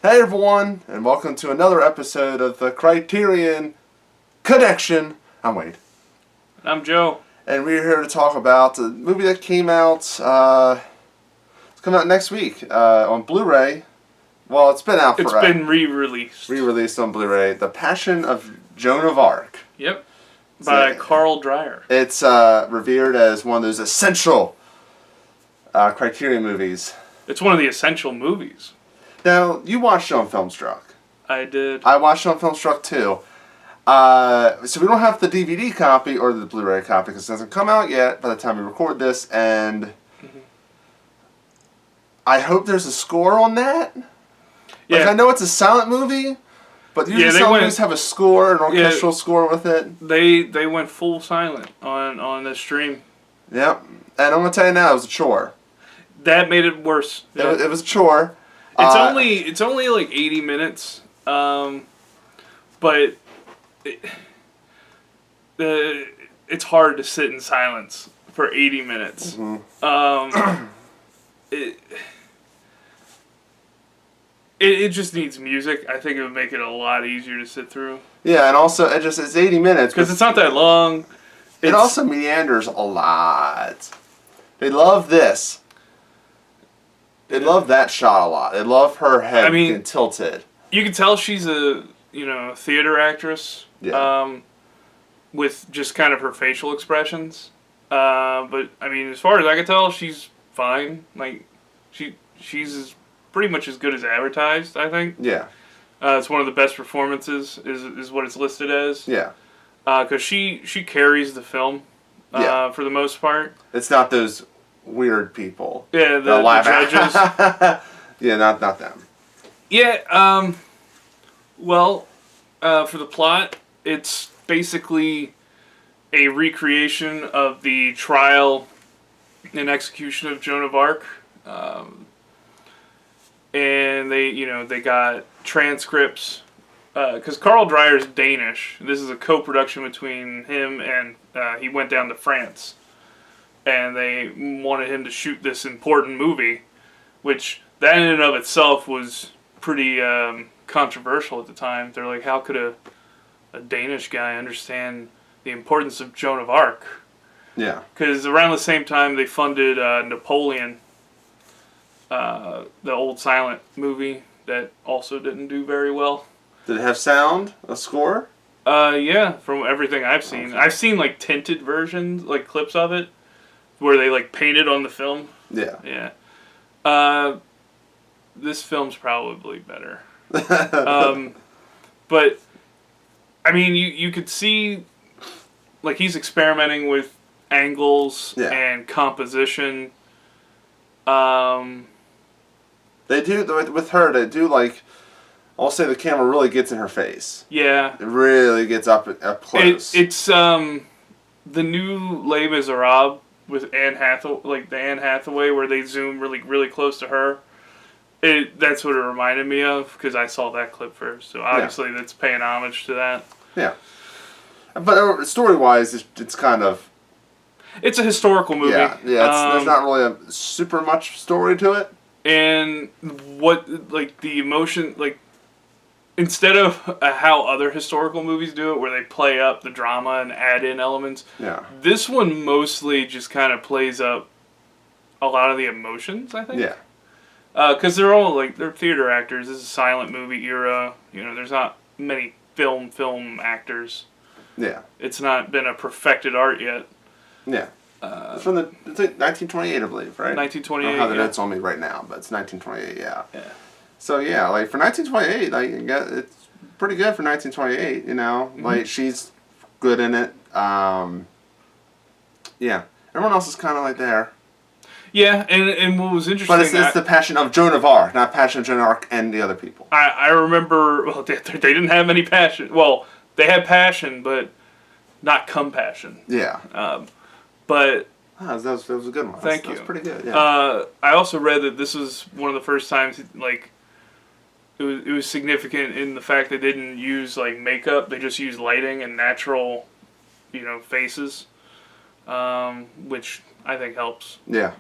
Hey everyone, and welcome to another episode of the Criterion Connection. I'm Wade. I'm Joe. And we're here to talk about a movie that came out, it's coming out next week on Blu-ray. Well, it's been out for... It's been re-released. Re-released on Blu-ray. The Passion of Joan of Arc. Yep. By Carl Dreyer. It's revered as one of those essential Criterion movies. It's one of the essential movies. Now, you watched it on Filmstruck. I did. I watched it on Filmstruck too. So we don't have the DVD copy or the Blu-ray copy because it hasn't come out yet by the time we record this, and I hope there's a score on that. Yeah. Like, I know it's a silent movie, but usually silent movies have a score, an orchestral score with it. They went full silent on the stream. Yep. And I'm going to tell you now, it was a chore. That made it worse. Yep. It was a chore. It's only like 80 minutes, but it's hard to sit in silence for 80 minutes. Mm-hmm. It just needs music. I think it would make it a lot easier to sit through. Yeah, and also it's 80 minutes because it's not that long. It also meanders a lot. They love this. They love that shot a lot. They love her head getting tilted. You can tell she's a theater actress. Yeah. With just kind of her facial expressions. But I mean, as far as I can tell, she's fine. Like she's pretty much as good as advertised, I think. Yeah. It's one of the best performances. Is what it's listed as. Yeah. Because she carries the film. For the most part. It's not those weird people. Yeah, the judges. Yeah, not them. Yeah, well, for the plot, it's basically a recreation of the trial and execution of Joan of Arc. And they got transcripts, because Carl Dreyer's Danish. This is a co-production between him and, he went down to France. And they wanted him to shoot this important movie, which that in and of itself was pretty controversial at the time. They're like, how could a Danish guy understand the importance of Joan of Arc? Yeah. Because around the same time they funded Napoleon, the old silent movie that also didn't do very well. Did it have sound? A score? Yeah, from everything I've seen. Okay. I've seen like tinted versions, like clips of it, where they like painted on the film. Yeah. Yeah. This film's probably better. But I mean, you could see like he's experimenting with angles and composition. They do with her. They do like. I'll say the camera really gets in her face. Yeah. It really gets up close. It's the new Les Miserables with Anne Hathaway, like the Anne Hathaway, where they zoom really close to her. That's what it reminded me of because I saw that clip first. So obviously that's paying homage to that. Yeah. But story-wise, it's kind of. It's a historical movie. Yeah. There's not really a super much story to it. And the emotion, instead of how other historical movies do it, where they play up the drama and add in elements, this one mostly just kind of plays up a lot of the emotions, I think. Yeah. Because they're all, they're theater actors. This is a silent movie era. There's not many film actors. Yeah. It's not been a perfected art yet. Yeah. It's from it's 1928, I believe, right? 1928, I don't have the notes on me right now, but it's 1928, yeah. Yeah. So, yeah, for 1928, it's pretty good for 1928, Mm-hmm. She's good in it. Yeah. Everyone else is kind of, there. Yeah, and what was interesting... But it's the Passion of Joan of Arc, not Passion of Joan of Arc and the other people. I remember... Well, they didn't have any passion. Well, they had passion, but not compassion. Yeah. But... that was a good one. Thank you. That was pretty good, yeah. I also read that this was one of the first times, it was significant in the fact they didn't use, makeup. They just used lighting and natural, faces. Which I think helps. Yeah.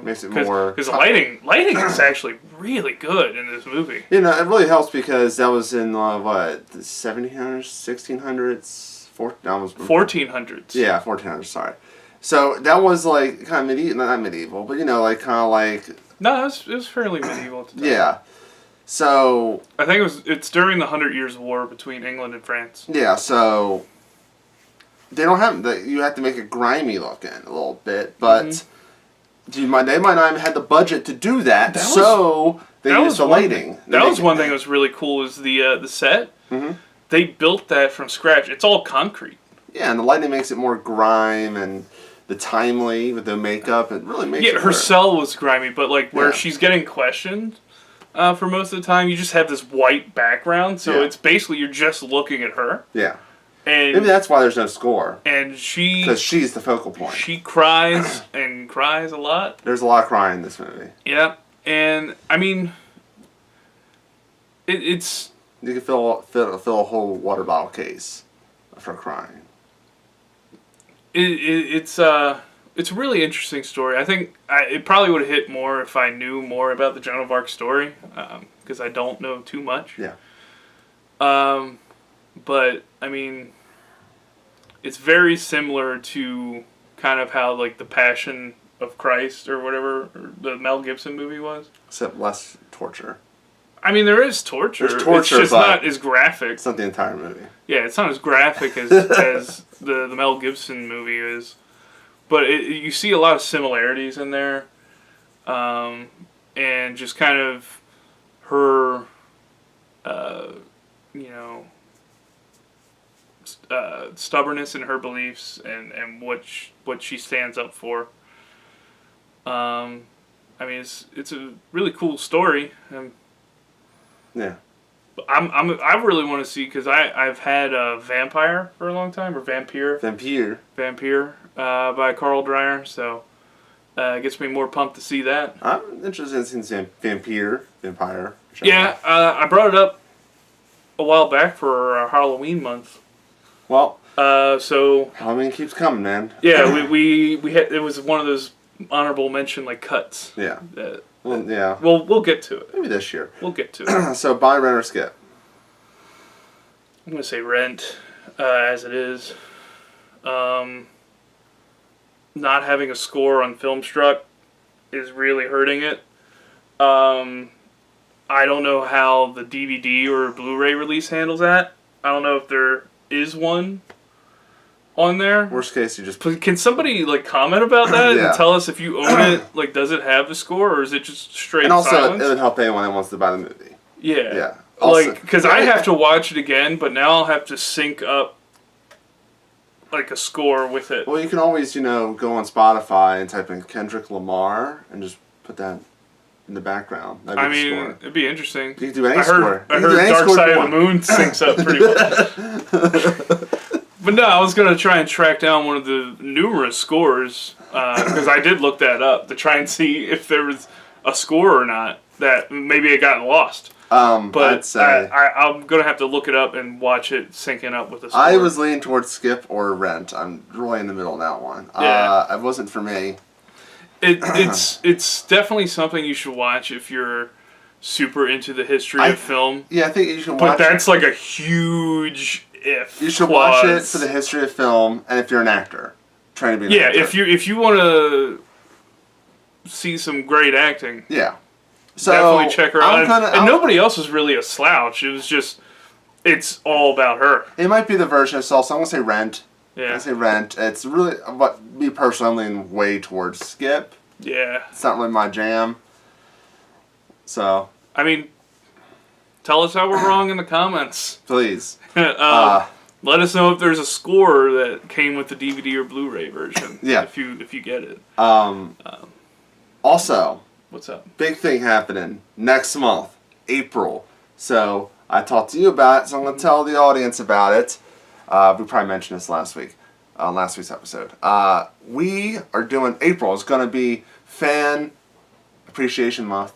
Makes it more... Because the lighting is actually really good in this movie. You know, it really helps because that was in, the 1700s, 1600s? 1400s. Yeah, 1400s, sorry. So that was like kind of medieval, not medieval, but kind of like... No, it was fairly medieval at the time. Yeah. So... I think it's during the 100 Years' War between England and France. Yeah, so... They don't have... You have to make it grimy looking a little bit, but... They might not have had the budget to do that, so they used the lighting. That was one thing that was really cool is the set. Mm-hmm. They built that from scratch. It's all concrete. Yeah, and the lighting makes it more grime, and the timely with the makeup, it really makes it her cell was grimy, but like where she's getting questioned for most of the time, you just have this white background, so it's basically you're just looking at her. Yeah. And maybe that's why there's no score. And because she's the focal point. She cries and cries a lot. There's a lot of crying in this movie. Yeah, and I mean, it's you can fill a whole water bottle case of her crying. It's a really interesting story. I think it probably would have hit more if I knew more about the Joan of Arc story, because I don't know too much. Yeah. But I mean, it's very similar to kind of how like the Passion of Christ or whatever or the Mel Gibson movie was. Except less torture. I mean, there is torture. There's torture, it's just not as graphic. It's not the entire movie. Yeah, it's not as graphic as the Mel Gibson movie is. But you see a lot of similarities in there. And just kind of her, stubbornness in her beliefs and what she stands up for. I mean, it's a really cool story. Yeah. I really want to see because I've had Vampire for a long time or Vampire by Carl Dreyer, so it gets me more pumped to see that. I'm interested in seeing Vampire. Yeah, I brought it up a while back for Halloween month. Well, so Halloween keeps coming, man. Yeah, we had it was one of those honorable mention like cuts. Yeah. Well, yeah. We'll get to it. Maybe this year. We'll get to it. So buy, rent, or skip. I'm gonna say rent, as it is. Not having a score on Filmstruck is really hurting it. I don't know how the DVD or Blu-ray release handles that. I don't know if there is one on there. Worst case, you just... Can somebody comment about that and tell us if you own it? Does it have the score or is it just straight silence? And also, it would help anyone that wants to buy the movie. Yeah. Yeah. Because I have to watch it again, but now I'll have to sync up a score with it. Well, you can always, go on Spotify and type in Kendrick Lamar and just put that in the background. It'd be interesting. You can do any score. I heard Dark Side of the Moon syncs up pretty well. But no, I was going to try and track down one of the numerous scores, because I did look that up to try and see if there was a score or not, that maybe it got lost. But I'd say I'm going to have to look it up and watch it syncing up with the score. I was leaning towards skip or rent. I'm really in the middle of that one. Yeah. It wasn't for me. It's definitely something you should watch if you're super into the history of film. Yeah, I think you should watch it. But that's a huge if. You should watch it for the history of film, and if you're an actor, trying to be an actor. if you want to see some great acting. Yeah. So definitely check her out. And nobody else is really a slouch. It was just, it's all about her. It might be the version I saw, so I'm going to say Rent. Yeah. I'm going to say Rent. It's really, me personally, I'm leaning way towards skip. Yeah. It's not really my jam. So. Tell us how we're wrong in the comments. Please. Let us know if there's a score that came with the DVD or Blu-ray version. Yeah. If you get it. Also. What's up? Big thing happening next month, April. So I talked to you about it, so I'm going to tell the audience about it. We probably mentioned this last week, on last week's episode. We are doing April. It's going to be Fan Appreciation Month,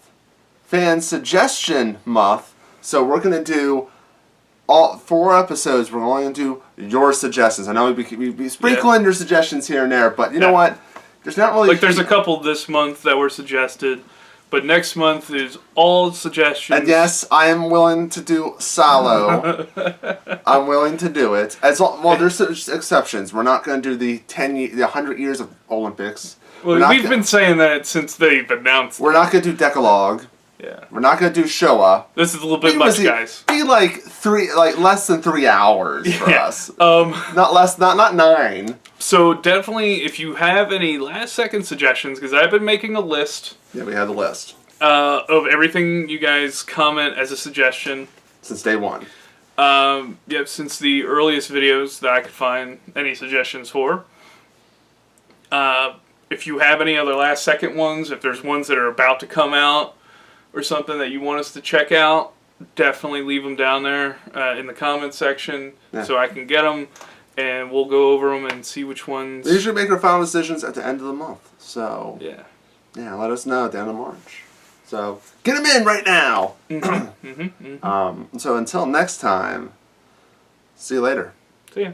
Fan Suggestion Month. So we're going to do all 4 episodes. We're only going to do your suggestions. I know we'd be sprinkling your suggestions here and there, but you know what? There's not really Like, there's a couple this month that were suggested, but next month is all suggestions. And yes, I am willing to do Salo. I'm willing to do it. Well, there's exceptions. We're not going to do the 100 years of Olympics. Well, we've been saying that since they've announced. We're not going to do Decalogue. Yeah. We're not going to do Showa. This is a little bit much, guys. Be like less than 3 hours for us. Not 9. So definitely, if you have any last-second suggestions, because I've been making a list. Yeah, we have the list. Of everything you guys comment as a suggestion. Since day one. Yep, since the earliest videos that I could find any suggestions for. If you have any other last-second ones, if there's ones that are about to come out or something that you want us to check out, definitely leave them down there in the comment section so I can get them. And we'll go over them and see which ones. We usually make our final decisions at the end of the month. So yeah, let us know at the end of March. So get them in right now. So So until next time, see you later. ya.